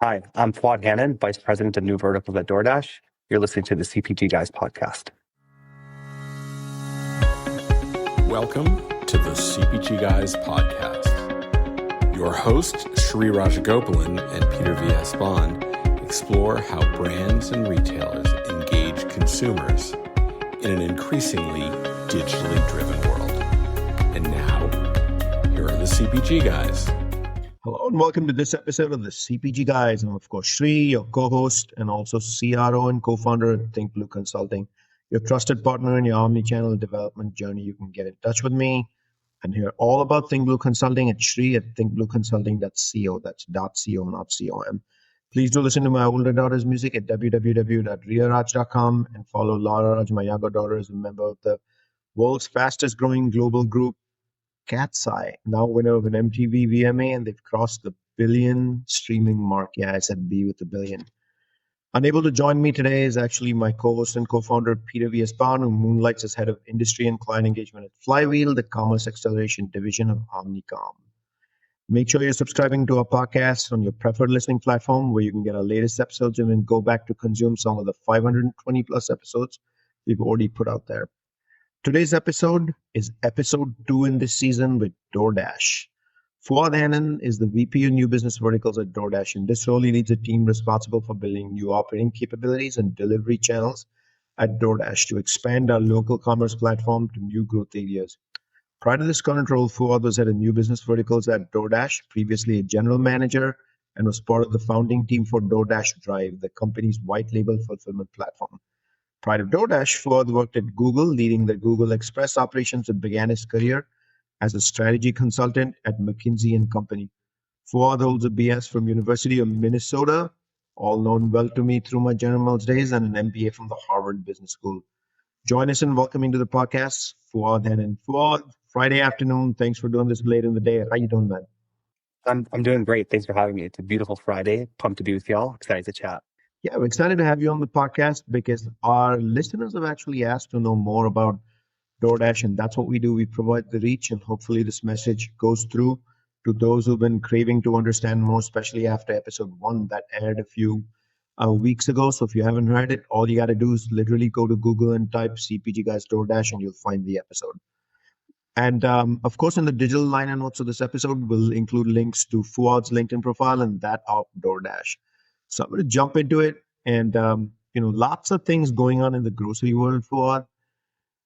Hi, I'm Fuad Hannon, Vice President of New Verticals at DoorDash. You're listening to the CPG Guys podcast. Welcome to the CPG Guys podcast. Your hosts, Shri Rajagopalan and Peter V.S. Bond, explore how brands and retailers engage consumers in an increasingly digitally driven world. And now, here are the CPG Guys. Hello and welcome to this episode of the CPG Guys. I'm of course Shri, your co-host and also CRO and co-founder at Think Blue Consulting, your trusted partner in your omni-channel development journey. You can get in touch with me and hear all about Think Blue Consulting at Shri at thinkblueconsulting.co. That's .co, not com. Please do listen to my older daughter's music at www.riaraj.com and follow Laura Raj, my younger daughter, is a member of the world's fastest growing global group, Cat's Eye, now winner of an MTV VMA, and they've crossed the billion streaming mark. Yeah, I said B with the billion. Unable to join me today is actually my co-host and co-founder, Peter V.S. Bond, who moonlights as head of industry and client engagement at Flywheel, the commerce acceleration division of Omnicom. Make sure you're subscribing to our podcast on your preferred listening platform where you can get our latest episodes and then go back to consume some of the 520 plus episodes we've already put out there. Today's episode is episode 2 in this season with DoorDash. Fuad Hannon is the VP of New Business Verticals at DoorDash. In this role, he leads a team responsible for building new operating capabilities and delivery channels at DoorDash to expand our local commerce platform to new growth areas. Prior to this current role, Fuad was head of New Business Verticals at DoorDash, previously a general manager, and was part of the founding team for DoorDash Drive, the company's white label fulfillment platform. Prior to DoorDash, Fuad worked at Google, leading the Google Express operations, and began his career as a strategy consultant at McKinsey Company. Fuad holds a BS from University of Minnesota, all known well to me through my General Mills days, and an MBA from the Harvard Business School. Join us in welcoming to the podcast, Fuad Hannon. Fuad, Friday afternoon. Thanks for doing this late in the day. How you doing, man? I'm doing great. Thanks for having me. It's a beautiful Friday. Pumped to be with y'all. Excited to chat. Yeah, we're excited to have you on the podcast because our listeners have actually asked to know more about DoorDash, and that's what we do. We provide the reach, and hopefully this message goes through to those who've been craving to understand more, especially after episode 1 that aired a few weeks ago. So if you haven't heard it, all you got to do is literally go to Google and type CPG Guys DoorDash, and you'll find the episode. And of course, in the digital liner notes of this episode, we'll include links to Fuad's LinkedIn profile and that of DoorDash. So I'm going to jump into it, and lots of things going on in the grocery world, Fuad.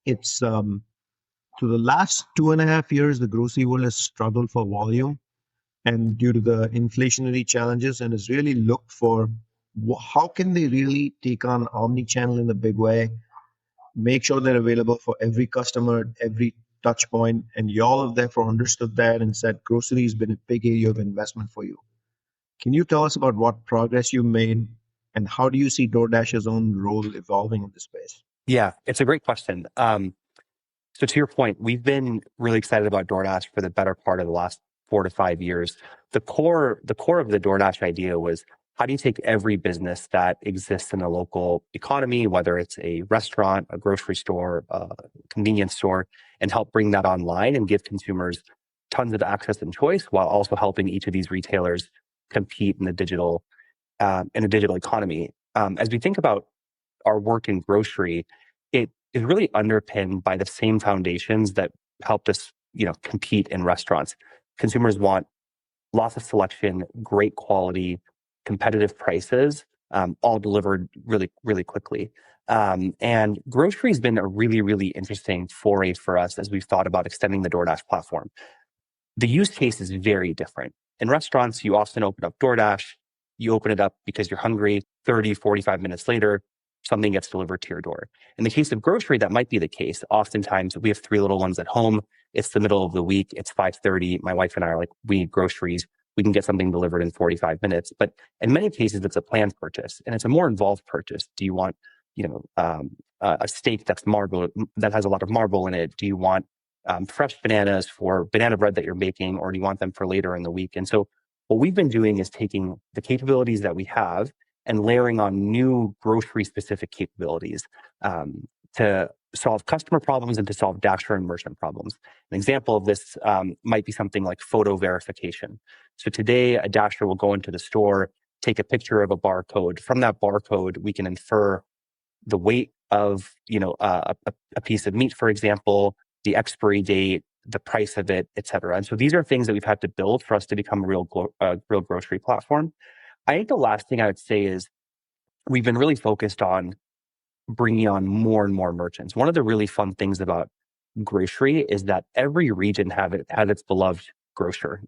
It's to the last 2.5 years, the grocery world has struggled for volume, and due to the inflationary challenges, and has really looked for how can they really take on omni-channel in a big way, make sure they're available for every customer at every touch point, and y'all have therefore understood that and said grocery has been a big area of investment for you. Can you tell us about what progress you made and how do you see DoorDash's own role evolving in this space? Yeah, it's a great question. So to your point, we've been really excited about DoorDash for the better part of the last 4 to 5 years. The core of the DoorDash idea was, how do you take every business that exists in a local economy, whether it's a restaurant, a grocery store, a convenience store, and help bring that online and give consumers tons of access and choice, while also helping each of these retailers compete in a digital economy. As we think about our work in grocery, it is really underpinned by the same foundations that helped us, compete in restaurants. Consumers want lots of selection, great quality, competitive prices, all delivered really, really quickly. And grocery has been a really, really interesting foray for us as we've thought about extending the DoorDash platform. The use case is very different. In restaurants, you often open up DoorDash, you open it up because you're hungry. 30, 45 minutes later, something gets delivered to your door. In the case of grocery, that might be the case. Oftentimes, we have 3 little ones at home. It's the middle of the week. It's 5:30. My wife and I are like, we need groceries. We can get something delivered in 45 minutes. But in many cases, it's a planned purchase, and it's a more involved purchase. Do you want, a steak that has a lot of marble in it? Do you want fresh bananas for banana bread that you're making, or do you want them for later in the week? And so what we've been doing is taking the capabilities that we have and layering on new grocery-specific capabilities to solve customer problems and to solve Dasher and merchant problems. An example of this might be something like photo verification. So today, a Dasher will go into the store take a picture of a barcode. From that barcode, we can infer the weight of, a piece of meat, for example, the expiry date, the price of it, et cetera. And so these are things that we've had to build for us to become a real grocery platform. I think the last thing I would say is we've been really focused on bringing on more and more merchants. One of the really fun things about grocery is that every region has its beloved grocer.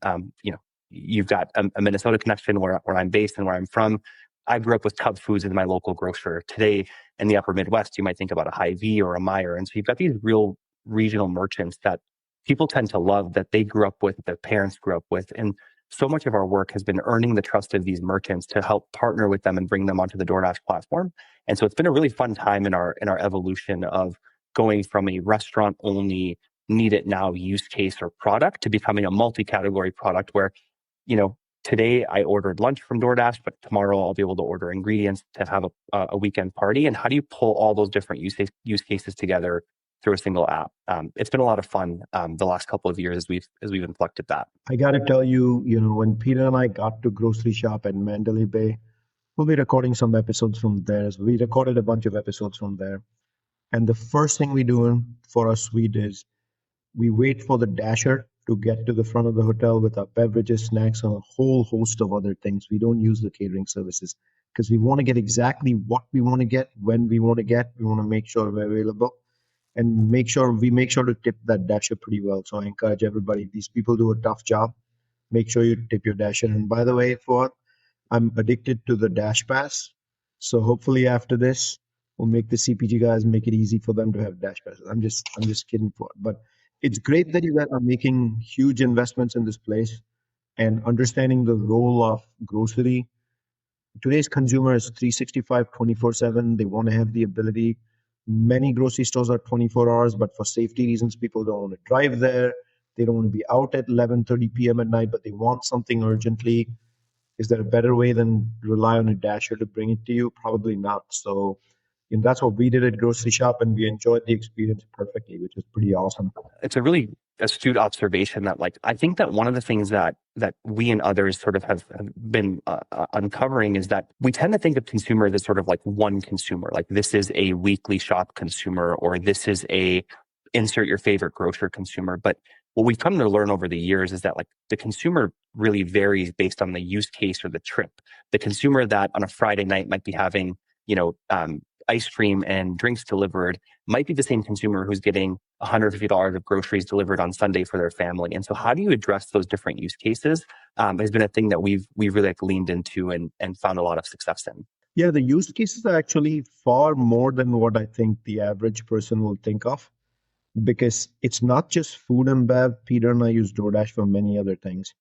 You've got a Minnesota connection where I'm based and where I'm from. I grew up with Cub Foods as my local grocer. Today in the upper Midwest, you might think about a Hy-Vee or a Meijer. And so you've got these real regional merchants that people tend to love, that they grew up with, that their parents grew up with. And so much of our work has been earning the trust of these merchants to help partner with them and bring them onto the DoorDash platform. And so it's been a really fun time in our evolution of going from a restaurant only need it now use case or product to becoming a multi-category product where, today I ordered lunch from DoorDash, but tomorrow I'll be able to order ingredients to have a weekend party. And how do you pull all those different use cases together through a single app? It's been a lot of fun the last couple of years as we've inflected that. I got to tell you, when Peter and I got to grocery shop at Mandalay Bay, we'll be recording some episodes from there. So we recorded a bunch of episodes from there. And the first thing we do for our suite is we wait for the dasher to get to the front of the hotel with our beverages, snacks, and a whole host of other things. We don't use the catering services because we want to get exactly what we want to get, when we want to get. We want to make sure we're available and make sure to tip that dasher pretty well. So I encourage everybody, these people do a tough job. Make sure you tip your dasher. And by the way, Fuad, I'm addicted to the Dash Pass. So hopefully after this, we'll make the CPG guys make it easy for them to have Dash Passes. I'm just kidding, Fuad. But it's great that you guys are making huge investments in this place and understanding the role of grocery. Today's consumer is 365, 24/7. They want to have the ability. Many grocery stores are 24 hours, but for safety reasons, people don't want to drive there. They don't want to be out at 11:30 p.m. at night, but they want something urgently. Is there a better way than rely on a dasher to bring it to you? Probably not. So that's what we did at Grocery Shop, and we enjoyed the experience perfectly, which is pretty awesome. It's a really astute observation that, I think that one of the things that we and others sort of have been uncovering is that we tend to think of consumers as sort of like one consumer, like this is a weekly shop consumer, or this is a insert your favorite grocer consumer. But what we've come to learn over the years is that the consumer really varies based on the use case or the trip. The consumer that on a Friday night might be having, ice cream and drinks delivered might be the same consumer who's getting $150 of groceries delivered on Sunday for their family. And so how do you address those different use cases has been a thing that we've really leaned into and found a lot of success in. Yeah, the use cases are actually far more than what I think the average person will think of, because it's not just food and bev. Peter and I use DoorDash for many other things.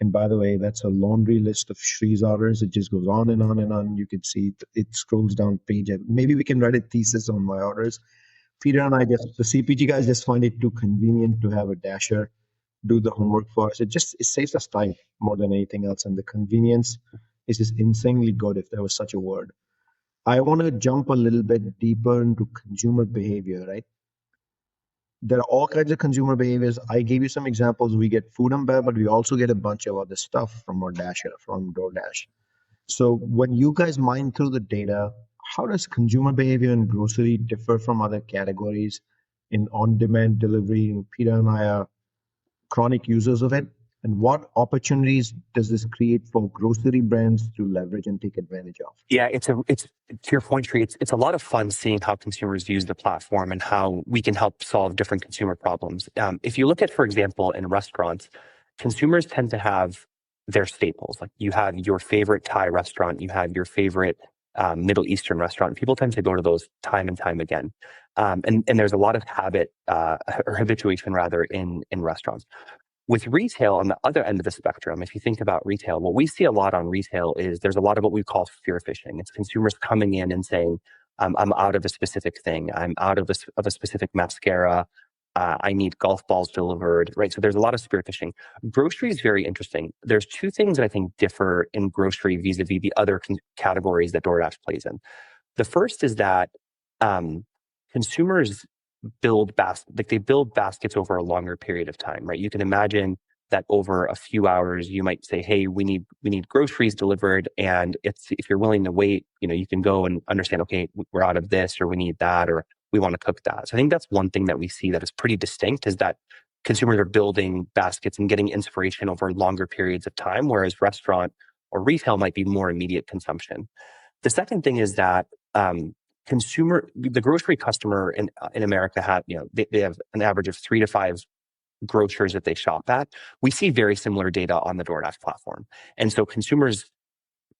And by the way, that's a laundry list of Shree's orders. It just goes on and on and on. You can see it scrolls down page. Maybe we can write a thesis on my orders. Peter and the CPG guys just find it too convenient to have a dasher do the homework for us. It saves us time more than anything else. And the convenience is just insanely good, if there was such a word. I want to jump a little bit deeper into consumer behavior, right? There are all kinds of consumer behaviors. I gave you some examples. We get food and bev, but we also get a bunch of other stuff from our dasher, from DoorDash. So when you guys mine through the data, how does consumer behavior in grocery differ from other categories in on-demand delivery? Peter and I are chronic users of it. And what opportunities does this create for grocery brands to leverage and take advantage of? Yeah, it's to your point, Sri, it's a lot of fun seeing how consumers use the platform and how we can help solve different consumer problems. If you look at, for example, in restaurants, consumers tend to have their staples. Like you have your favorite Thai restaurant, you have your favorite Middle Eastern restaurant. People tend to go to those time and time again. And there's a lot of habit or habituation rather in restaurants. With retail on the other end of the spectrum, if you think about retail, what we see a lot on retail is there's a lot of what we call fear phishing. It's consumers coming in and saying, I'm out of a specific thing. I'm out of a specific mascara. I need golf balls delivered, right? So there's a lot of spear phishing. Grocery is very interesting. There's two things that I think differ in grocery vis-a-vis the other categories that DoorDash plays in. The first is that consumers build baskets over a longer period of time, right? You can imagine that over a few hours, you might say, hey, we need groceries delivered. And if you're willing to wait, you can go and understand, okay, we're out of this, or we need that, or we want to cook that. So I think that's one thing that we see that is pretty distinct, is that consumers are building baskets and getting inspiration over longer periods of time, whereas restaurant or retail might be more immediate consumption. The second thing is that the grocery customer in America they have an average of 3 to 5 grocers that they shop at. We see very similar data on the DoorDash platform. And so consumers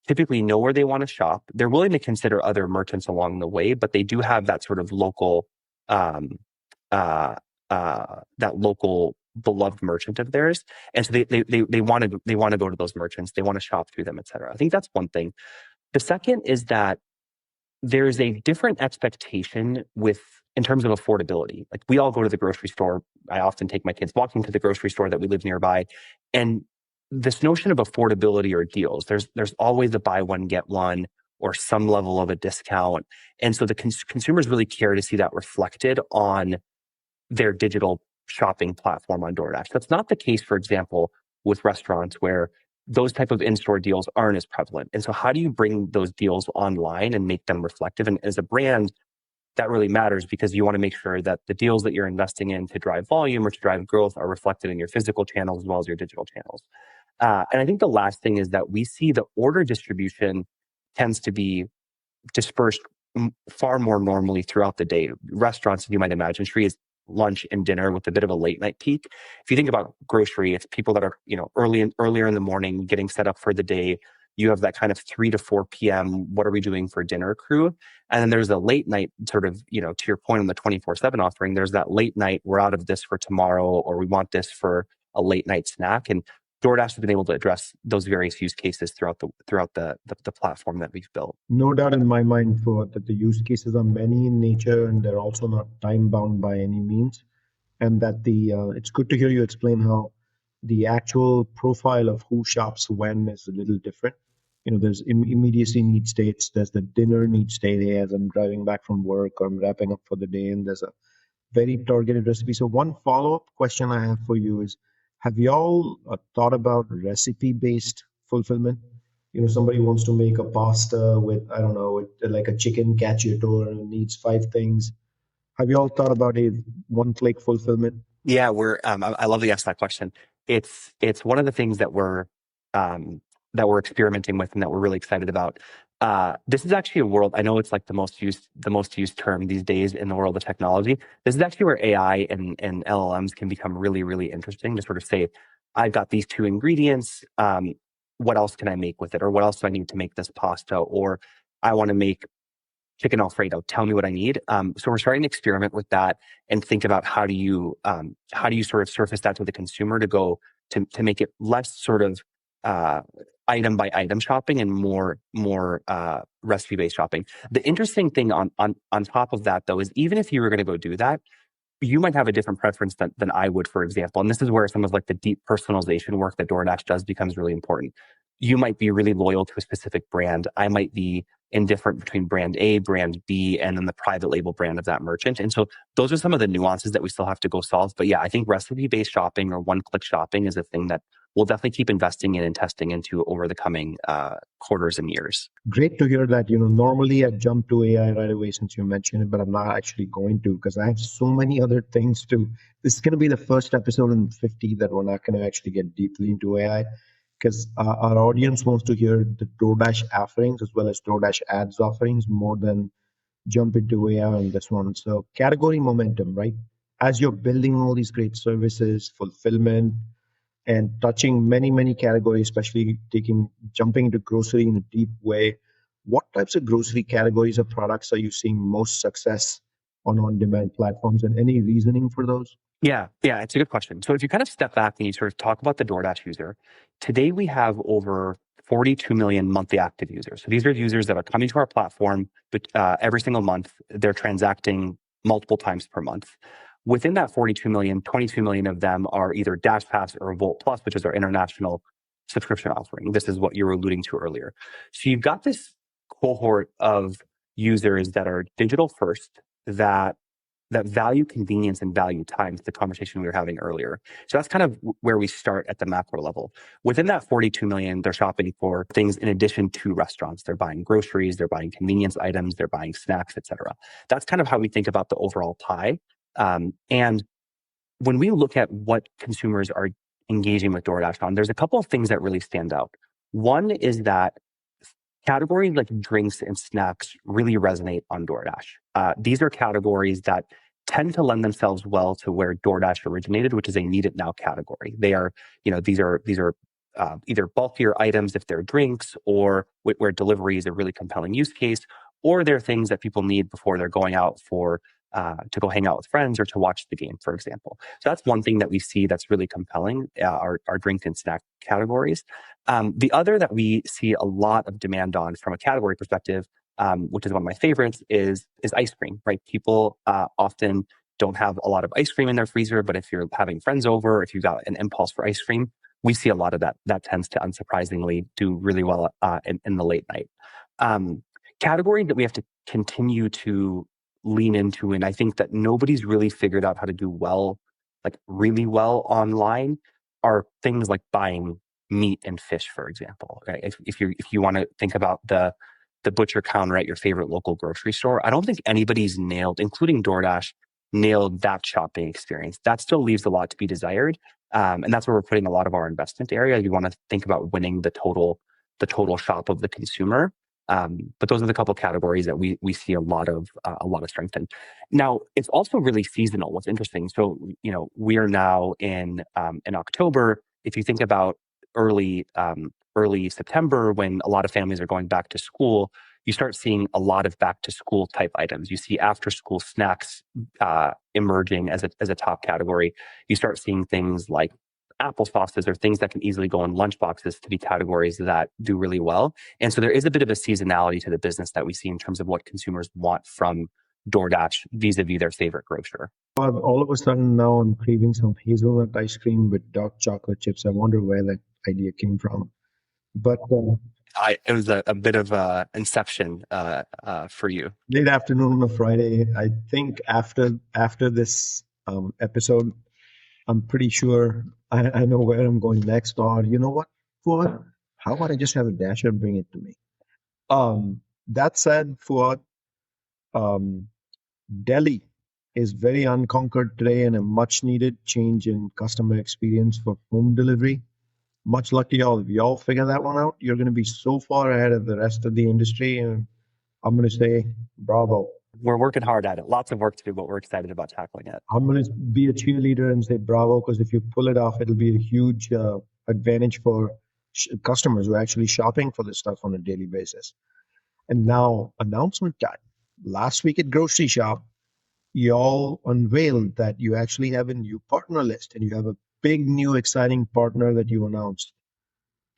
typically know where they want to shop. They're willing to consider other merchants along the way, but they do have that sort of local, that local beloved merchant of theirs. And so they want to go to those merchants. They want to shop through them, et cetera. I think that's one thing. The second is that there's a different expectation in terms of affordability. Like, we all go to the grocery store. I often take my kids walking to the grocery store that we live nearby. And this notion of affordability or deals, there's always a buy one, get one, or some level of a discount. And so the consumers really care to see that reflected on their digital shopping platform on DoorDash. That's not the case, for example, with restaurants, where those type of in-store deals aren't as prevalent. And so how do you bring those deals online and make them reflective? And as a brand, that really matters, because you want to make sure that the deals that you're investing in to drive volume or to drive growth are reflected in your physical channels as well as your digital channels. And I think the last thing is that we see the order distribution tends to be dispersed far more normally throughout the day. Restaurants, as you might imagine, Sri, is lunch and dinner with a bit of a late night peak. If you think about grocery, it's people that are, earlier in the morning getting set up for the day. You have that kind of 3 to 4 p.m. what are we doing for dinner crew? And then there's a late night sort of, to your point on the 24/7 offering, there's that late night, we're out of this for tomorrow, or we want this for a late night snack. And DoorDash has been able to address those various use cases throughout the platform that we've built. No doubt in my mind that the use cases are many in nature, and they're also not time bound by any means. And that it's good to hear you explain how the actual profile of who shops when is a little different. There's immediacy need states. There's the dinner need state, as I'm driving back from work or I'm wrapping up for the day, and there's a very targeted recipe. So one follow-up question I have for you is, have y'all thought about recipe-based fulfillment? Somebody wants to make a pasta with, I don't know, like a chicken cacciatore, and it needs 5 things. Have you all thought about a one-click fulfillment? Yeah, I love that you asked that question. It's one of the things that we're experimenting with and that we're really excited about. This is actually a world, I know it's like the most used term these days in the world of technology. This is actually where AI and LLMs can become really, really interesting to sort of say, I've got these 2 ingredients. What else can I make with it? Or what else do I need to make this pasta? Or I want to make chicken Alfredo. Tell me what I need. So we're starting to experiment with that and think about how do you sort of surface that to the consumer to make it less sort of item by item shopping and more recipe based shopping. The interesting thing on top of that, though, is even if you were going to go do that, you might have a different preference than I would, for example. And this is where some of like the deep personalization work that DoorDash does becomes really important. You might be really loyal to a specific brand. I might be indifferent between brand A, brand B, and then the private label brand of that merchant. And so those are some of the nuances that we still have to go solve. But yeah, I think recipe-based shopping or one-click shopping is a thing that we'll definitely keep investing in and testing into over the coming quarters and years. Great to hear that. Normally I'd jump to AI right away since you mentioned it, but I'm not actually going to, because I have so many other things to. This is going to be the first episode in 50 that we're not going to actually get deeply into AI, because our audience wants to hear the DoorDash offerings as well as DoorDash ads offerings more than jump into AI on this one. So category momentum, right? As you're building all these great services, fulfillment, and touching many, many categories, especially jumping into grocery in a deep way, what types of grocery categories or products are you seeing most success on-demand platforms, and any reasoning for those? Yeah, it's a good question. So if you kind of step back and you sort of talk about the DoorDash user, today we have over 42 million monthly active users. So these are users that are coming to our platform every single month. They're transacting multiple times per month. Within that 42 million, 22 million of them are either Dash Pass or Volt Plus, which is our international subscription offering. This is what you were alluding to earlier. So you've got this cohort of users that are digital first, that that value convenience and value time, the conversation we were having earlier. So that's kind of where we start at the macro level. Within that 42 million, they're shopping for things in addition to restaurants. They're buying groceries, they're buying convenience items, they're buying snacks, etc. That's kind of how we think about the overall pie. And when we look at what consumers are engaging with DoorDash on, there's a couple of things that really stand out. One is that categories like drinks and snacks really resonate on DoorDash. These are categories that tend to lend themselves well to where DoorDash originated, which is a need it now category. They are, these are either bulkier items if they're drinks, or where delivery is a really compelling use case, or they're things that people need before they're going out to go hang out with friends or to watch the game, for example. So that's one thing that we see that's really compelling, our drink and snack categories. The other that we see a lot of demand on from a category perspective, which is one of my favorites, is ice cream, right? People often don't have a lot of ice cream in their freezer, but if you're having friends over, if you've got an impulse for ice cream, we see a lot of that. That tends to unsurprisingly do really well in the late night. Category that we have to continue to lean into, and I think that nobody's really figured out how to do well, like really well online, are things like buying meat and fish, for example. Right? If you want to think about the butcher counter at your favorite local grocery store, I don't think anybody's nailed, including DoorDash, nailed that shopping experience. That still leaves a lot to be desired, and that's where we're putting a lot of our investment area. You want to think about winning the total shop of the consumer. But those are the couple categories that we see a lot of strength in. Now, it's also really seasonal. What's interesting, so we are now in October. If you think about early September, when a lot of families are going back to school, you start seeing a lot of back to school type items. You see after school snacks emerging as a top category. You start seeing things like applesauces or things that can easily go in lunchboxes to be categories that do really well. And so there is a bit of a seasonality to the business that we see in terms of what consumers want from DoorDash vis-a-vis their favorite grocer. Well, all of a sudden now I'm craving some hazelnut ice cream with dark chocolate chips. I wonder where that idea came from. But It was a bit of inception for you. Late afternoon on a Friday. I think after this episode, I'm pretty sure I know where I'm going next. Or you know what, Fuad? How about I just have a dasher bring it to me? That said, Fuad, Delhi is very unconquered today, and a much needed change in customer experience for home delivery. Much luck to y'all. If y'all figure that one out, you're going to be so far ahead of the rest of the industry. And I'm going to say bravo. We're working hard at it. Lots of work to do, but we're excited about tackling it. I'm going to be a cheerleader and say bravo, because if you pull it off, it'll be a huge advantage for customers who are actually shopping for this stuff on a daily basis. And now, announcement time. Last week at Grocery Shop, y'all unveiled that you actually have a new partner list, and you have a big new exciting partner that you announced.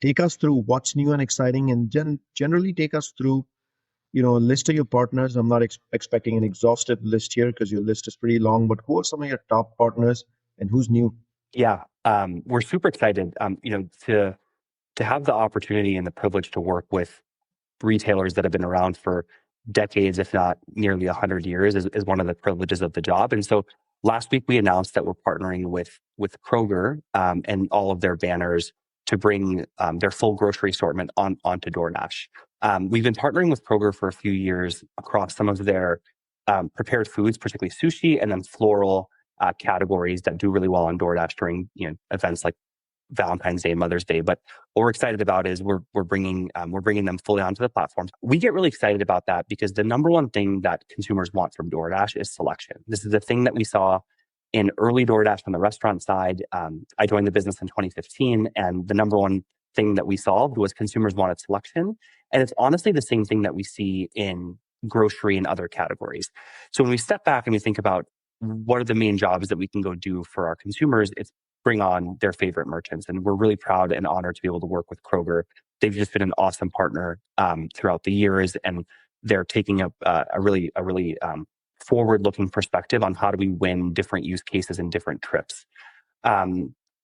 Take us through what's new and exciting, and generally take us through a list of your partners. I'm not expecting an exhaustive list here because your list is pretty long, but who are some of your top partners and who's new? Yeah, we're super excited, to have the opportunity and the privilege to work with retailers that have been around for decades, if not nearly 100 years, is one of the privileges of the job. And so last week we announced that we're partnering with Kroger and all of their banners to bring their full grocery assortment onto DoorDash. We've been partnering with Kroger for a few years across some of their prepared foods, particularly sushi, and then floral categories that do really well on DoorDash during events like Valentine's Day, Mother's Day. But what we're excited about is we're bringing them fully onto the platform. We get really excited about that because the number one thing that consumers want from DoorDash is selection. This is the thing that we saw in early DoorDash on the restaurant side. I joined the business in 2015, and the number one thing that we solved was consumers wanted selection. And it's honestly the same thing that we see in grocery and other categories. So when we step back and we think about what are the main jobs that we can go do for our consumers, it's bring on their favorite merchants. And we're really proud and honored to be able to work with Kroger. They've just been an awesome partner throughout the years, and they're taking a really forward-looking perspective on how do we win different use cases and different trips.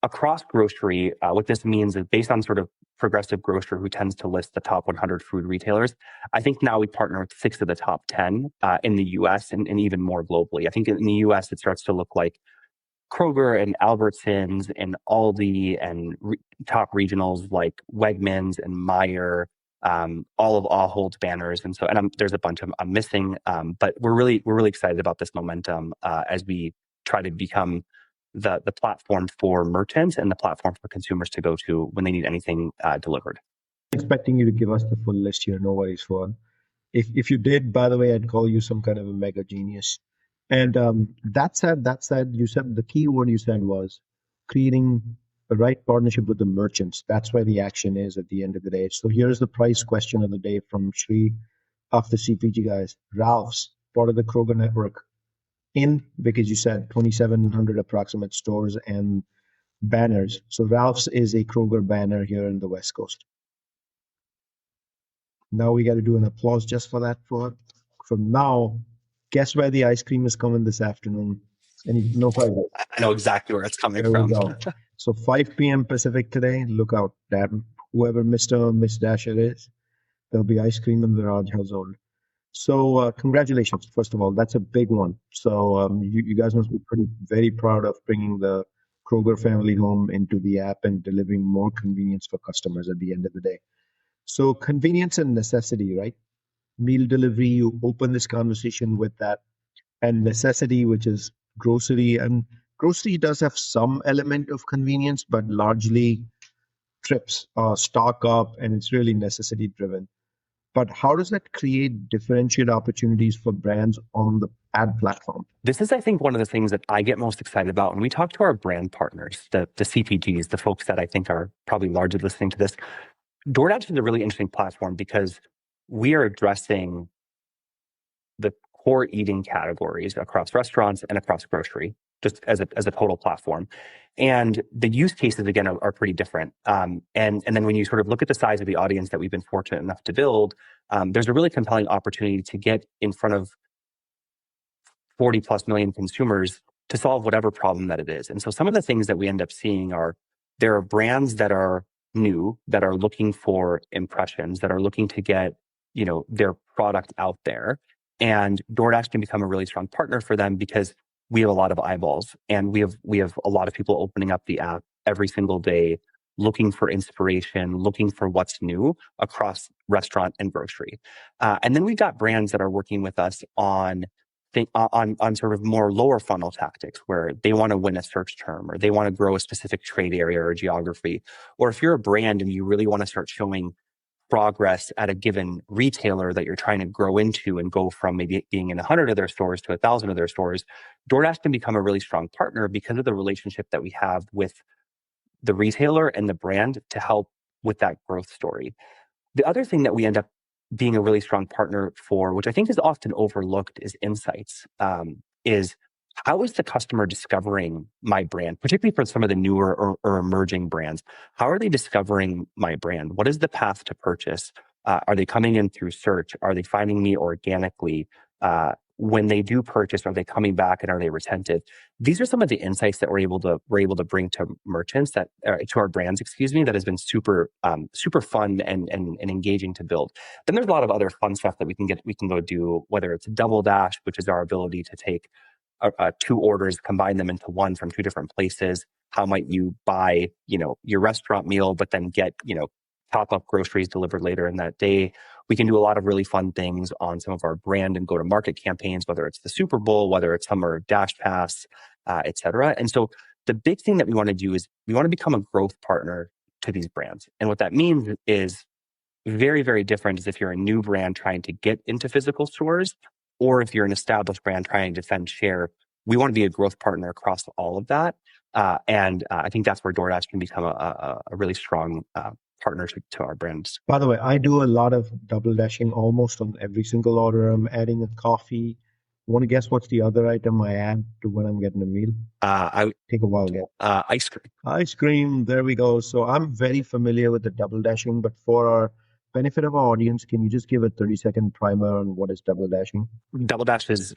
across grocery, what this means is based on sort of Progressive Grocer, who tends to list the top 100 food retailers. I think now we partner with 6 of the top 10 in the US and even more globally. I think in the US, it starts to look like Kroger and Albertsons and Aldi and top regionals like Wegmans and Meijer, all of Ahold banners, and so there's a bunch I'm missing, but we're really excited about this momentum as we try to become the platform for merchants and the platform for consumers to go to when they need anything delivered. Expecting you to give us the full list here. No worries, Fuad. If you did, by the way, I'd call you some kind of a mega genius. And that said, you said the key word you said was creating the right partnership with the merchants. That's where the action is at the end of the day. So here's the price question of the day from Shri of the CPG Guys. Ralph's, part of the Kroger network, because you said 2,700 approximate stores and banners. So Ralph's is a Kroger banner here in the West Coast. Now we got to do an applause just for that. From now, guess where the ice cream is coming this afternoon? And no fight. I know exactly where it's coming There from. we go. So 5 p.m. Pacific today. Look out, whoever Mr. or Miss Dasher is, there'll be ice cream in the Raj household. So congratulations, first of all. That's a big one. So you guys must be very proud of bringing the Kroger family home into the app and delivering more convenience for customers at the end of the day. So convenience and necessity, right? Meal delivery, you open this conversation with that, and necessity, which is grocery. And grocery does have some element of convenience, but largely trips, stock up, and it's really necessity driven. But how does that create differentiated opportunities for brands on the ad platform? This is, I think, one of the things that I get most excited about when we talk to our brand partners, the CPGs, the folks that I think are probably largely listening to this. DoorDash is a really interesting platform because we are addressing the core eating categories across restaurants and across grocery, just as a total platform. And the use cases, again, are pretty different. And then when you sort of look at the size of the audience that we've been fortunate enough to build, there's a really compelling opportunity to get in front of 40 plus million consumers to solve whatever problem that it is. And so some of the things that we end up seeing are there are brands that are new, that are looking for impressions, that are looking to get, their product out there. And DoorDash can become a really strong partner for them because we have a lot of eyeballs and we have a lot of people opening up the app every single day, looking for inspiration, looking for what's new across restaurant and grocery. And then we've got brands that are working with us on sort of more lower funnel tactics where they want to win a search term or they want to grow a specific trade area or geography. Or if you're a brand and you really want to start showing progress at a given retailer that you're trying to grow into and go from maybe being in 100 of their stores to 1,000 of their stores, DoorDash can become a really strong partner because of the relationship that we have with the retailer and the brand to help with that growth story. The other thing that we end up being a really strong partner for, which I think is often overlooked, is insights. Is how is the customer discovering my brand, particularly for some of the newer or emerging brands? How are they discovering my brand? What is the path to purchase? Are they coming in through search? Are they finding me organically? When they do purchase, are they coming back and are they retentive? These are some of the insights that we're able to bring to merchants to our brands, that has been super fun and engaging to build. Then there's a lot of other fun stuff that we can go do, whether it's DoorDash, which is our ability to take 2 orders, combine them into one from 2 different places. How might you buy, your restaurant meal, but then get, pop-up groceries delivered later in that day? We can do a lot of really fun things on some of our brand and go-to-market campaigns, whether it's the Super Bowl, whether it's Summer Dash Pass, et cetera. And so the big thing that we want to do is we want to become a growth partner to these brands. And what that means is very, very different as if you're a new brand trying to get into physical stores, or if you're an established brand trying to defend share. We want to be a growth partner across all of that. And I think that's where DoorDash can become a really strong partner to our brands. By the way, I do a lot of double dashing almost on every single order. I'm adding a coffee. Want to guess what's the other item I add to when I'm getting a meal? I would take a while to get. Ice cream. Ice cream. There we go. So I'm very familiar with the double dashing, but for our benefit of our audience, can you just give a 30-second primer on what is double dashing? Double Dash is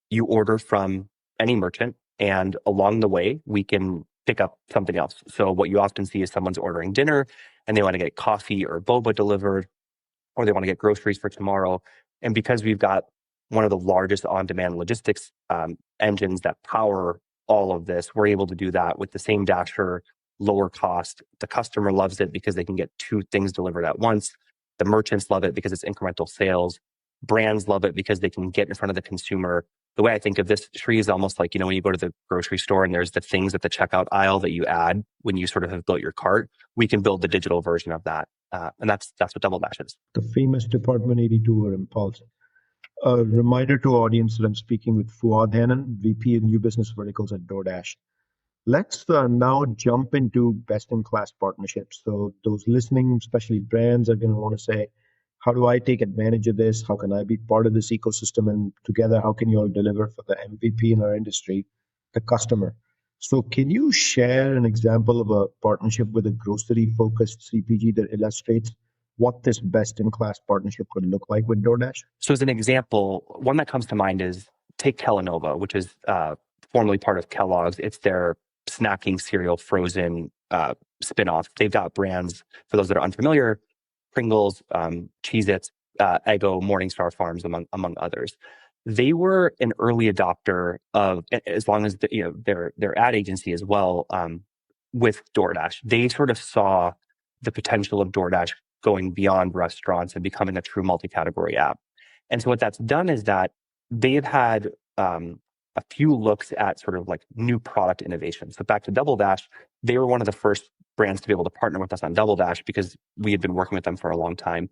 you order from any merchant, and along the way, we can pick up something else. So what you often see is someone's ordering dinner and they want to get coffee or boba delivered, or they want to get groceries for tomorrow. And because we've got one of the largest on-demand logistics engines that power all of this, we're able to do that with the same dasher, lower cost. The customer loves it because they can get two things delivered at once. The merchants love it because it's incremental sales. Brands love it because they can get in front of the consumer. The way I think of this, Sri, is almost like, when you go to the grocery store and there's the things at the checkout aisle that you add when you sort of have built your cart. We can build the digital version of that. And that's what DoorDash is. The famous Department 82 or Impulse. A reminder to audience that I'm speaking with Fuad Hannon, VP of New Business Verticals at DoorDash. Let's now jump into best-in-class partnerships. So those listening, especially brands, are going to want to say, how do I take advantage of this? How can I be part of this ecosystem? And together, how can you all deliver for the MVP in our industry, the customer? So can you share an example of a partnership with a grocery-focused CPG that illustrates what this best-in-class partnership could look like with DoorDash? So as an example, one that comes to mind is take Kellanova, which is formerly part of Kellogg's. It's their snacking cereal frozen spinoff. They've got brands, for those that are unfamiliar, Pringles, Cheez-Its, Eggo, Morningstar Farms, among others. They were an early adopter of, as long as their ad agency as well, with DoorDash. They sort of saw the potential of DoorDash going beyond restaurants and becoming a true multi-category app. And so what that's done is that they have had a few looks at sort of like new product innovation. So back to DoorDash, they were one of the first brands to be able to partner with us on DoorDash because we had been working with them for a long time.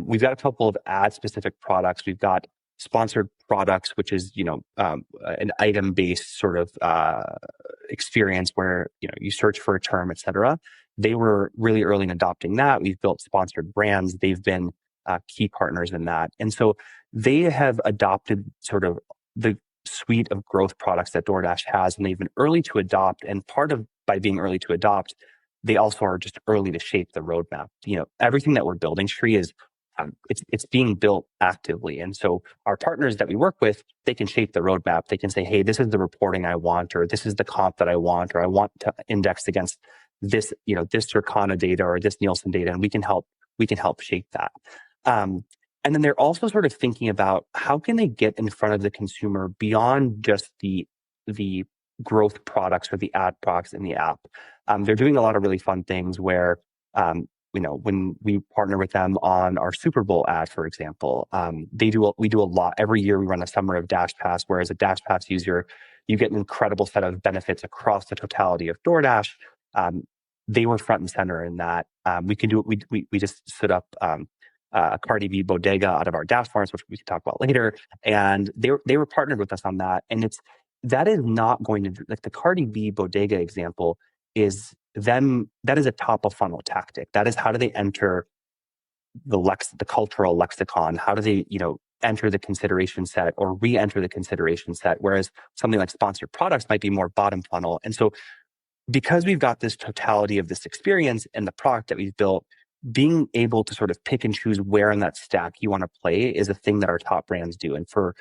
We've got a couple of ad-specific products. We've got sponsored products, which is an item-based sort of experience where you search for a term, et cetera. They were really early in adopting that. We've built sponsored brands. They've been key partners in that. And so they have adopted sort of the suite of growth products that DoorDash has, and they've been early to adopt. And part of by being early to adopt, they also are just early to shape the roadmap. Everything that we're building, Shri, is it's being built actively. And so our partners that we work with, they can shape the roadmap. They can say, hey, this is the reporting I want, or this is the comp that I want, or I want to index against this, this Circana data or this Nielsen data, and we can help shape that. And then they're also sort of thinking about how can they get in front of the consumer beyond just the growth products or the ad products in the app. They're doing a lot of really fun things where, when we partner with them on our Super Bowl ad, for example, we do a lot. Every year we run a summer of Dash Pass, where as a Dash Pass user, you get an incredible set of benefits across the totality of DoorDash. They were front and center in that. We can do it. We just stood up a Cardi B bodega out of our Dash Farms, which we can talk about later. And they were partnered with us on that. And that is not going to, like the Cardi B bodega example is them, that is a top of funnel tactic. That is, how do they enter the cultural lexicon? How do they, enter the consideration set or re-enter the consideration set? Whereas something like sponsored products might be more bottom funnel. And so because we've got this totality of this experience and the product that we've built, being able to sort of pick and choose where in that stack you want to play is a thing that our top brands do. And for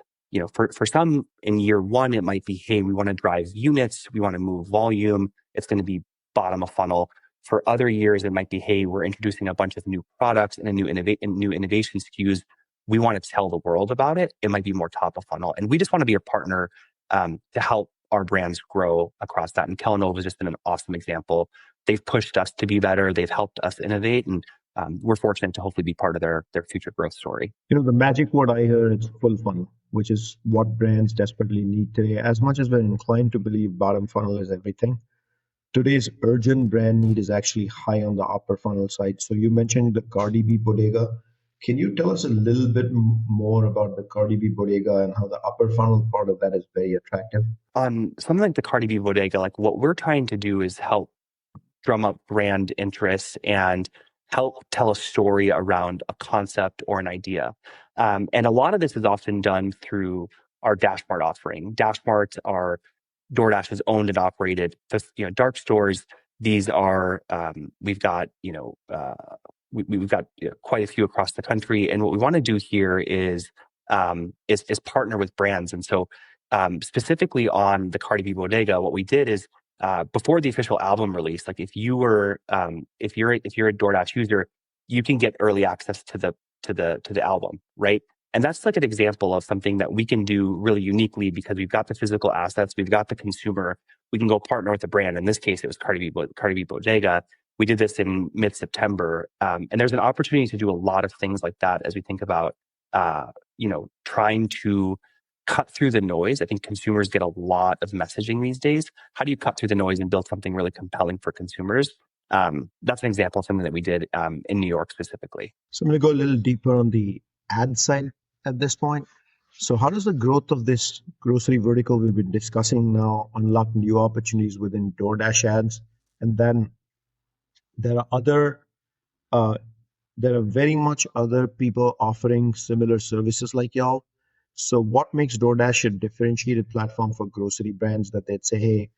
some in year one, it might be, hey, we want to drive units, we want to move volume. It's going to be bottom of funnel. For other years, it might be, hey, we're introducing a bunch of new products and new innovation SKUs. We want to tell the world about it. It might be more top of funnel. And we just want to be a partner to help our brands grow across that. And Kellanova has just been an awesome example. They've pushed us to be better. They've helped us innovate. And we're fortunate to hopefully be part of their future growth story. The magic word I hear is full funnel, which is what brands desperately need today. As much as we're inclined to believe bottom funnel is everything, today's urgent brand need is actually high on the upper funnel side. So you mentioned the Cardi B bodega. Can you tell us a little bit more about the Cardi B bodega and how the upper funnel part of that is very attractive? Something like the Cardi B bodega, like what we're trying to do is help drum up brand interest and help tell a story around a concept or an idea. And a lot of this is often done through our DashMart offering. DashMarts are DoorDash's owned and operated, dark stores. These are, we've got, we've got quite a few across the country. And what we want to do here is partner with brands. And so specifically on the Cardi B bodega, what we did is before the official album release, like if you're a DoorDash user, you can get early access to the album, right? And that's like an example of something that we can do really uniquely because we've got the physical assets, we've got the consumer, we can go partner with the brand. In this case, it was Cardi B Bodega. We did this in mid-September, and there's an opportunity to do a lot of things like that as we think about, trying to cut through the noise. I think consumers get a lot of messaging these days. How do you cut through the noise and build something really compelling for consumers? That's an example of something that we did in New York specifically. So I'm going to go a little deeper on the ad side at this point. So how does the growth of this grocery vertical we've been discussing now unlock new opportunities within DoorDash ads? And then there are very much other people offering similar services like y'all. So what makes DoorDash a differentiated platform for grocery brands that they'd say, hey,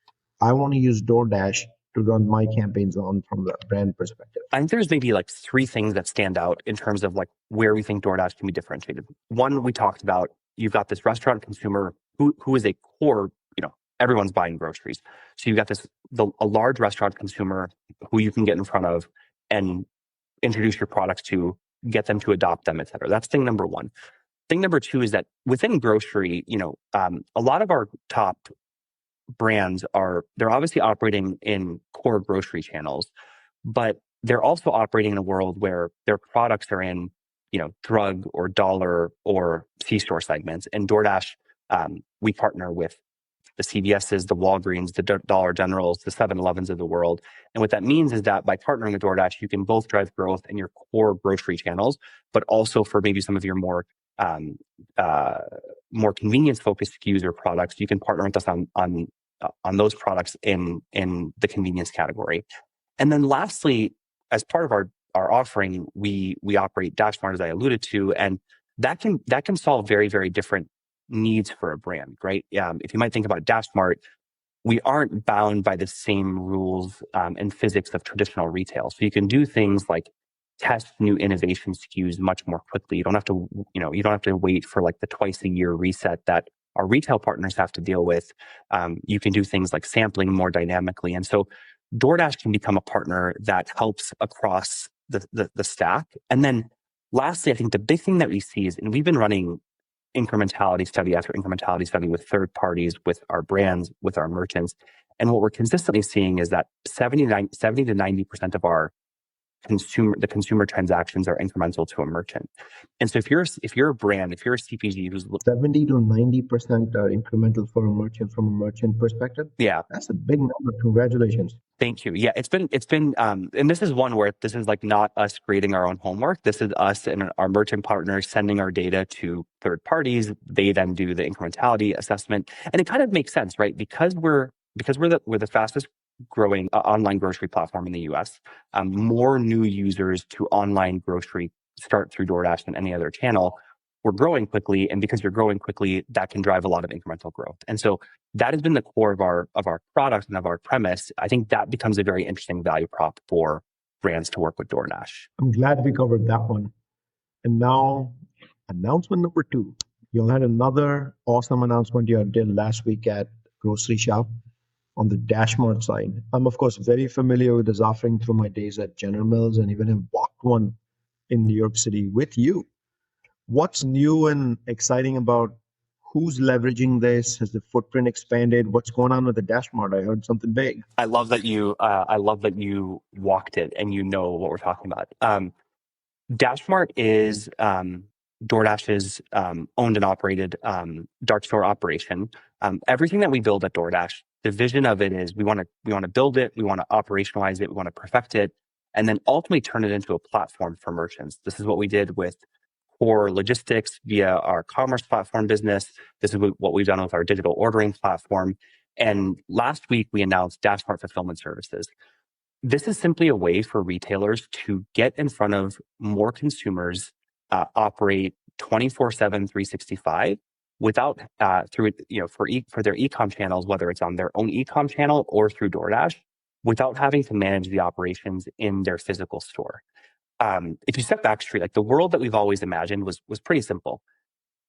I want to use DoorDash to run my campaigns on from the brand perspective? I think there's maybe like three things that stand out in terms of like where we think DoorDash can be differentiated. One, we talked about, you've got this restaurant consumer who is a core, everyone's buying groceries. So you've got a large restaurant consumer who you can get in front of and introduce your products to, get them to adopt them, et cetera. That's thing number one. Thing number two is that within grocery, a lot of our top brands they're obviously operating in core grocery channels, but they're also operating in a world where their products are in, drug or dollar or C-store segments. And DoorDash, we partner with the CVS's, the Walgreens, the Dollar Generals, the 7-Elevens of the world. And what that means is that by partnering with DoorDash, you can both drive growth in your core grocery channels, but also for maybe some of your more convenience-focused SKUs or products, you can partner with us on those products in the convenience category. And then lastly, as part of our offering, we operate DashMart, as I alluded to, and that can solve very, very different needs for a brand, right? If you might think about DashMart, we aren't bound by the same rules and physics of traditional retail. So you can do things like test new innovation SKUs much more quickly. You don't have to wait for like the twice a year reset that our retail partners have to deal with. You can do things like sampling more dynamically. And so DoorDash can become a partner that helps across the stack. And then lastly, I think the big thing that we see is, and we've been running incrementality study after incrementality study with third parties, with our brands, with our merchants. And what we're consistently seeing is that 70 to 90% of the consumer transactions are incremental to a merchant. And so if you're a brand, if you're a CPG who's 70 to 90% are incremental for a merchant from a merchant perspective. Yeah, that's a big number. Congratulations. Thank you. Yeah, it's been, and this is one where this is like not us creating our own homework. This is us and our merchant partners sending our data to third parties. They then do the incrementality assessment, and it kind of makes sense, right? Because we're the fastest growing online grocery platform in the U.S. More new users to online grocery start through DoorDash than any other channel. We're growing quickly, and because you're growing quickly, that can drive a lot of incremental growth. And so that has been the core of our product and of our premise. I think that becomes a very interesting value prop for brands to work with DoorDash. I'm glad we covered that one. And now, announcement number 2. You had another awesome announcement you did last week at Grocery Shop on the DashMart side. I'm, of course, very familiar with this offering through my days at General Mills and even have walked one in New York City with you. What's new and exciting about who's leveraging this? Has the footprint expanded? What's going on with the DashMart? I heard something big. I love that you walked it and you know what we're talking about. DashMart is DoorDash's owned and operated dark store operation. Everything that we build at DoorDash, the vision of it is we want to build it, we want to operationalize it, we want to perfect it, and then ultimately turn it into a platform for merchants. This is what we did with core logistics via our commerce platform business. This is what we've done with our digital ordering platform. And last week we announced DashMart Fulfillment Services. This is simply a way for retailers to get in front of more consumers, operate 24/7, 365 without for their e-com channels, whether it's on their own e-com channel or through DoorDash, without having to manage the operations in their physical store. If you step back straight, like the world that we've always imagined was pretty simple.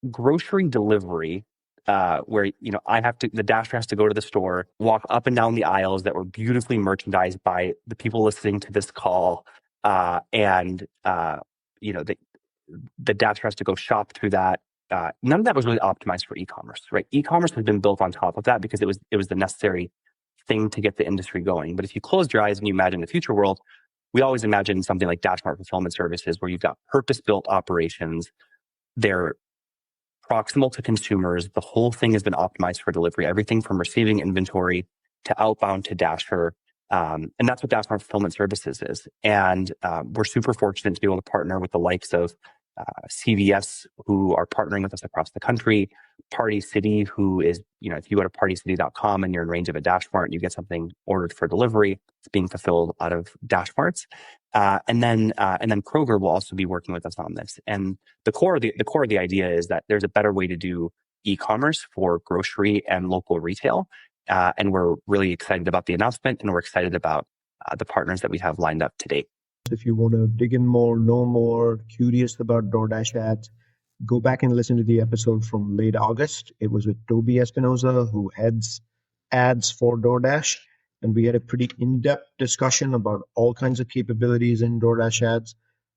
Grocery delivery where, the Dasher has to go to the store, walk up and down the aisles that were beautifully merchandised by the people listening to this call. And the Dasher has to go shop through that. None of that was really optimized for e-commerce, right? E-commerce has been built on top of that because it was the necessary thing to get the industry going. But if you close your eyes and you imagine the future world, we always imagine something like DashMart Fulfillment Services, where you've got purpose-built operations. They're proximal to consumers. The whole thing has been optimized for delivery, everything from receiving inventory to outbound to Dasher. And that's what DashMart Fulfillment Services is. And we're super fortunate to be able to partner with the likes of CVS, who are partnering with us across the country, Party City, who is, if you go to partycity.com and you're in range of a DashMart and you get something ordered for delivery, it's being fulfilled out of DashMarts. And then Kroger will also be working with us on this. And the core of the idea is that there's a better way to do e-commerce for grocery and local retail. And we're really excited about the announcement, and we're excited about the partners that we have lined up to date. If you want to dig in more, know more, curious about DoorDash ads, go back and listen to the episode from late August. It was with Toby Espinoza, who heads ads for DoorDash. And we had a pretty in-depth discussion about all kinds of capabilities in DoorDash ads,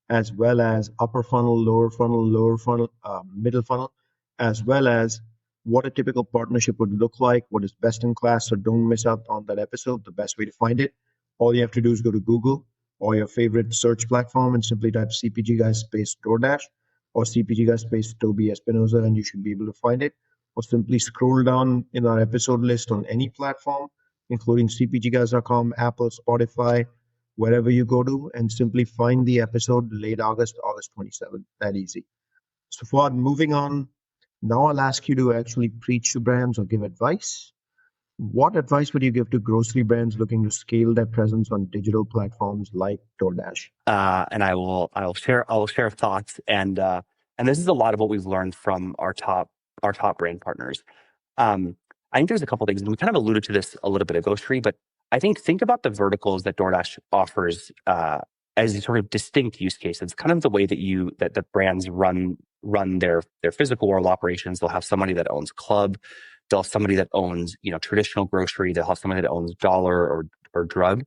as well as upper funnel, lower funnel, middle funnel, as well as what a typical partnership would look like, what is best in class. So don't miss out on that episode. The best way to find it, all you have to do is go to Google or your favorite search platform and simply type CPG Guys space DoorDash or CPG Guys space Toby Espinoza, and you should be able to find it. Or simply scroll down in our episode list on any platform, including cpgguys.com, Apple, Spotify, wherever you go to, and simply find the episode late August 27th. That easy. So Fuad, moving on, now I'll ask you to actually preach to brands or give advice. What advice would you give to grocery brands looking to scale their presence on digital platforms like DoorDash? And I'll share thoughts, and this is a lot of what we've learned from our top brand partners. I think there's a couple things, and we kind of alluded to this a little bit ago, Sri, but I think about the verticals that DoorDash offers as a sort of distinct use cases. Kind of the way that the brands run their physical world operations. They'll have somebody that owns club. They'll have somebody that owns, traditional grocery. They'll have somebody that owns dollar or drug.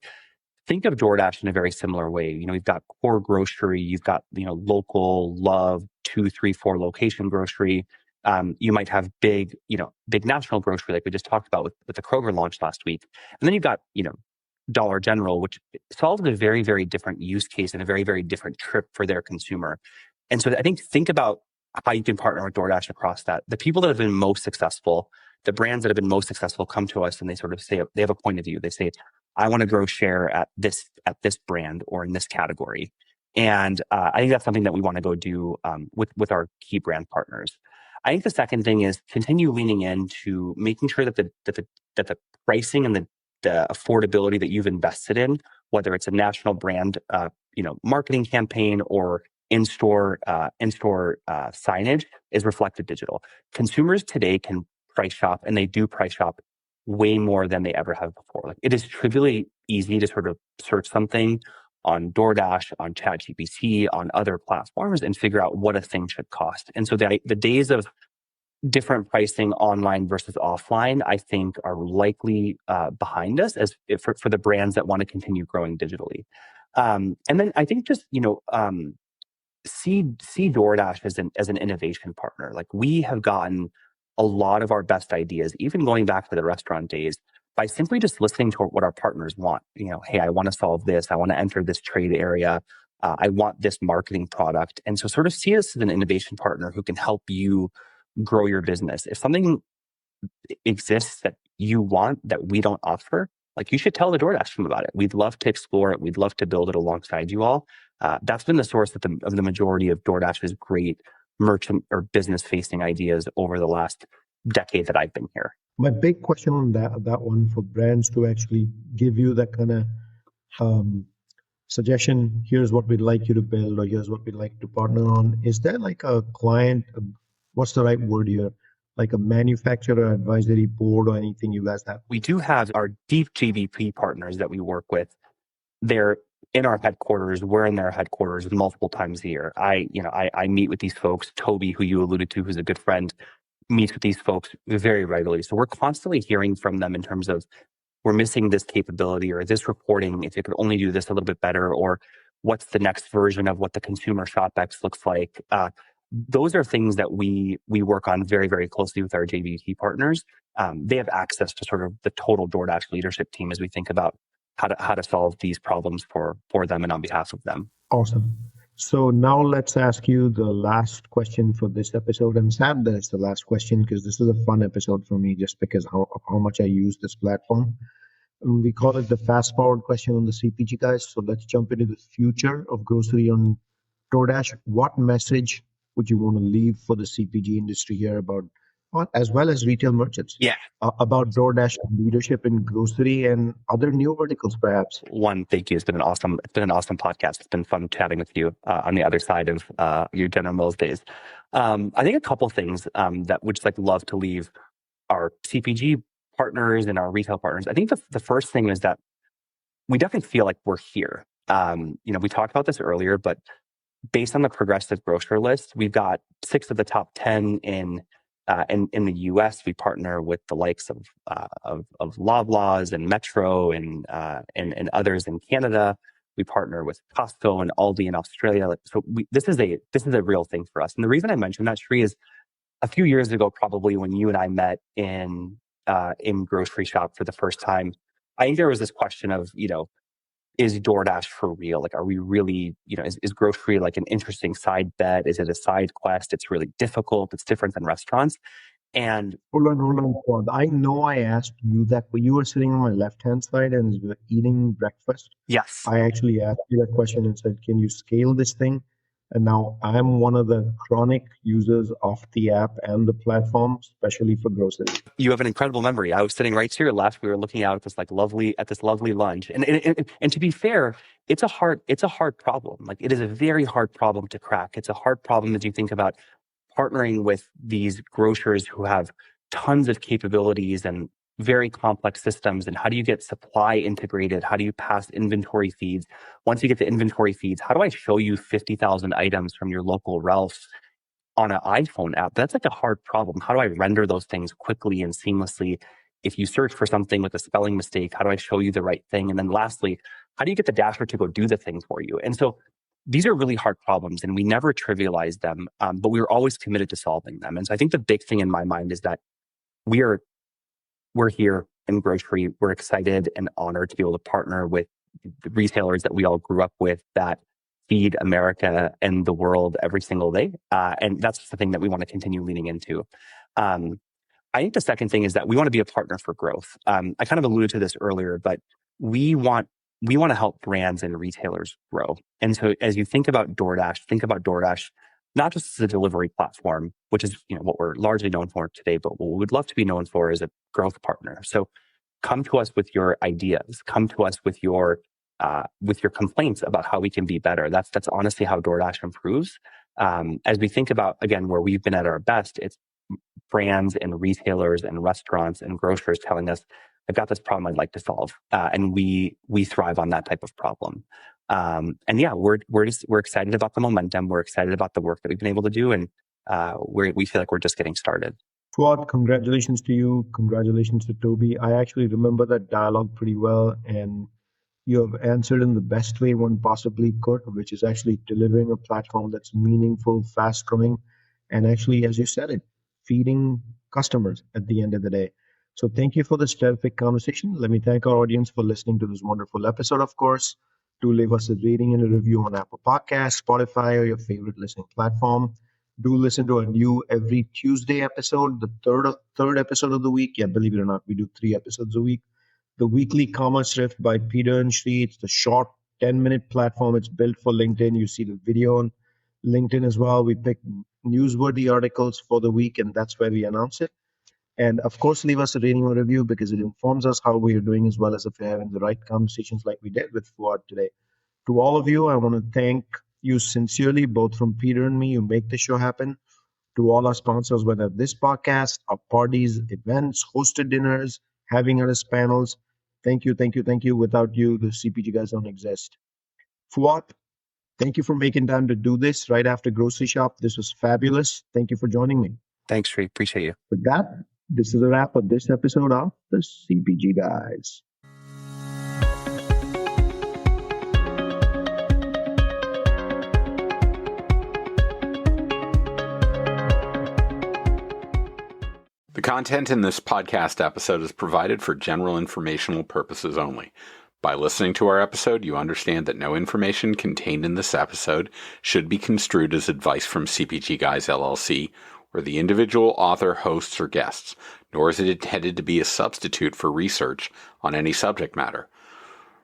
Think of DoorDash in a very similar way. You've got core grocery. You've got, local, love, 2, 3, 4 location grocery. You might have big national grocery like we just talked about with the Kroger launch last week. And then you've got, Dollar General, which solves a very, very different use case and a very, very different trip for their consumer. And so I think about how you can partner with DoorDash across that. The people that have been most successful, the brands that have been most successful come to us and they sort of say, they have a point of view. They say, I want to grow share at this brand or in this category. And I think that's something that we want to go do with our key brand partners. I think the second thing is continue leaning into making sure that the pricing and the affordability that you've invested in, whether it's a national brand, marketing campaign or in-store signage, is reflected digital. Consumers today can price shop, and they do price shop way more than they ever have before. Like, it is trivially easy to sort of search something on DoorDash, on ChatGPT, on other platforms, and figure out what a thing should cost. And so the days of different pricing online versus offline, I think, are likely behind us for the brands that want to continue growing digitally. And then I think just see DoorDash as an innovation partner. Like, we have gotten a lot of our best ideas, even going back to the restaurant days, by simply just listening to what our partners want. Hey, I want to solve this. I want to enter this trade area. I want this marketing product. And so sort of see us as an innovation partner who can help you grow your business. If something exists that you want that we don't offer, like, you should tell the DoorDash team about it. We'd love to explore it. We'd love to build it alongside you all. That's been the source of the majority of DoorDash's great merchant or business facing ideas over the last decade that I've been here. My big question on that one, for brands to actually give you that kind of suggestion, here's what we'd like you to build, or here's what we'd like to partner on. Is there like a client, what's the right word here? Like a manufacturer advisory board or anything you guys have? We do have our deep GVP partners that we work with. They're in our headquarters. We're in their headquarters multiple times a year. I meet with these folks. Toby, who you alluded to, who's a good friend, meets with these folks very regularly. So we're constantly hearing from them in terms of, we're missing this capability or this reporting, if it could only do this a little bit better, or what's the next version of what the consumer ShopX looks like. Those are things that we work on very, very closely with our JBT partners. They have access to sort of the total DoorDash leadership team as we think about how to solve these problems for them and on behalf of them. Awesome. So now let's ask you the last question for this episode. I'm sad that it's the last question because this is a fun episode for me just because how much I use this platform. And we call it the fast forward question on the CPG guys. So let's jump into the future of grocery on DoorDash. What message would you want to leave for the CPG industry here about, as well as retail merchants? Yeah. About DoorDash leadership in grocery and other new verticals, perhaps. One, thank you. It's been an awesome podcast. It's been fun chatting with you on the other side of your General Mills days. I think a couple things that would just love to leave our CPG partners and our retail partners. I think the first thing is that we definitely feel like we're here. We talked about this earlier, but based on the progressive grocer list, we've got 6 of the top 10 in the U.S. We partner with the likes of Loblaws and Metro and others in Canada. We partner with Costco and Aldi in Australia. So this is a real thing for us. And the reason I mentioned that, Shri, is a few years ago, probably when you and I met in grocery shop for the first time, I think there was this question of, is DoorDash for real? Are we really, is grocery an interesting side bet? Is it a side quest? It's really difficult. It's different than restaurants. And hold on, Fuad. I know I asked you that, but you were sitting on my left-hand side and you were eating breakfast. Yes. I actually asked you that question and said, can you scale this thing? And now I'm one of the chronic users of the app and the platform, especially for groceries. You have an incredible memory. I was sitting right to your left. We were looking out at this lovely lunch. And to be fair, it's a hard problem. It is a very hard problem to crack. It's a hard problem as you think about partnering with these grocers who have tons of capabilities and very complex systems. And how do you get supply integrated? How do you pass inventory feeds? Once you get the inventory feeds, how do I show you 50,000 items from your local Ralph's on an iPhone app? That's a hard problem. How do I render those things quickly and seamlessly? If you search for something with a spelling mistake, how do I show you the right thing? And then lastly, how do you get the Dasher to go do the thing for you? And so these are really hard problems and we never trivialize them, but we were always committed to solving them. And so I think the big thing in my mind is that we're here in grocery. We're excited and honored to be able to partner with the retailers that we all grew up with that feed America and the world every single day. And that's the thing that we want to continue leaning into. I think the second thing is that we want to be a partner for growth. I kind of alluded to this earlier, but we want to help brands and retailers grow. And so as you think about DoorDash not just as a delivery platform, which is what we're largely known for today, but what we would love to be known for is a growth partner. So come to us with your ideas, come to us with your complaints about how we can be better. That's honestly how DoorDash improves. As we think about, again, where we've been at our best, it's brands and retailers and restaurants and grocers telling us, I've got this problem I'd like to solve. And we thrive on that type of problem. And yeah, we're excited about the momentum. We're excited about the work that we've been able to do. And we feel like we're just getting started. Fuad, congratulations to you. Congratulations to Toby. I actually remember that dialogue pretty well. And you have answered in the best way one possibly could, which is actually delivering a platform that's meaningful, fast growing, and actually, as you said it, feeding customers at the end of the day. So thank you for this terrific conversation. Let me thank our audience for listening to this wonderful episode, of course. Do leave us a rating and a review on Apple Podcasts, Spotify, or your favorite listening platform. Do listen to a new every Tuesday episode, the third episode of the week. Yeah, believe it or not, we do 3 episodes a week. The weekly Commerce Rift by Peter and Shri. It's the short 10-minute platform. It's built for LinkedIn. You see the video on LinkedIn as well. We pick newsworthy articles for the week, and that's where we announce it. And of course, leave us a rating or review because it informs us how we are doing, as well as if we're having the right conversations like we did with Fuad today. To all of you, I want to thank you sincerely, both from Peter and me, who make the show happen. To all our sponsors, whether this podcast, our parties, events, hosted dinners, having us panels. Thank you, thank you, thank you. Without you, the CPG guys don't exist. Fuad, thank you for making time to do this right after grocery shop. This was fabulous. Thank you for joining me. Thanks, Sri. Appreciate you. With that, this is a wrap of this episode of the CPG Guys. The content in this podcast episode is provided for general informational purposes only. By listening to our episode, you understand that no information contained in this episode should be construed as advice from CPG Guys LLC or the individual author, hosts, or guests, nor is it intended to be a substitute for research on any subject matter.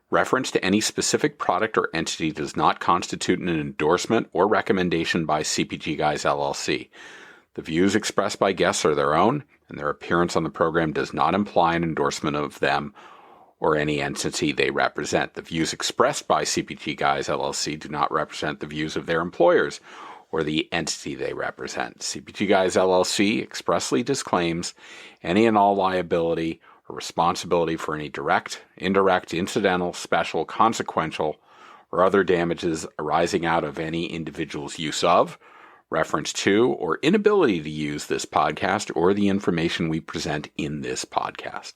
Reference to any specific product or entity does not constitute an endorsement or recommendation by CPG Guys LLC. The views expressed by guests are their own, and their appearance on the program does not imply an endorsement of them or any entity they represent. The views expressed by CPG Guys LLC do not represent the views of their employers or the entity they represent. CPG Guys LLC expressly disclaims any and all liability or responsibility for any direct, indirect, incidental, special, consequential, or other damages arising out of any individual's use of, reference to, or inability to use this podcast or the information we present in this podcast.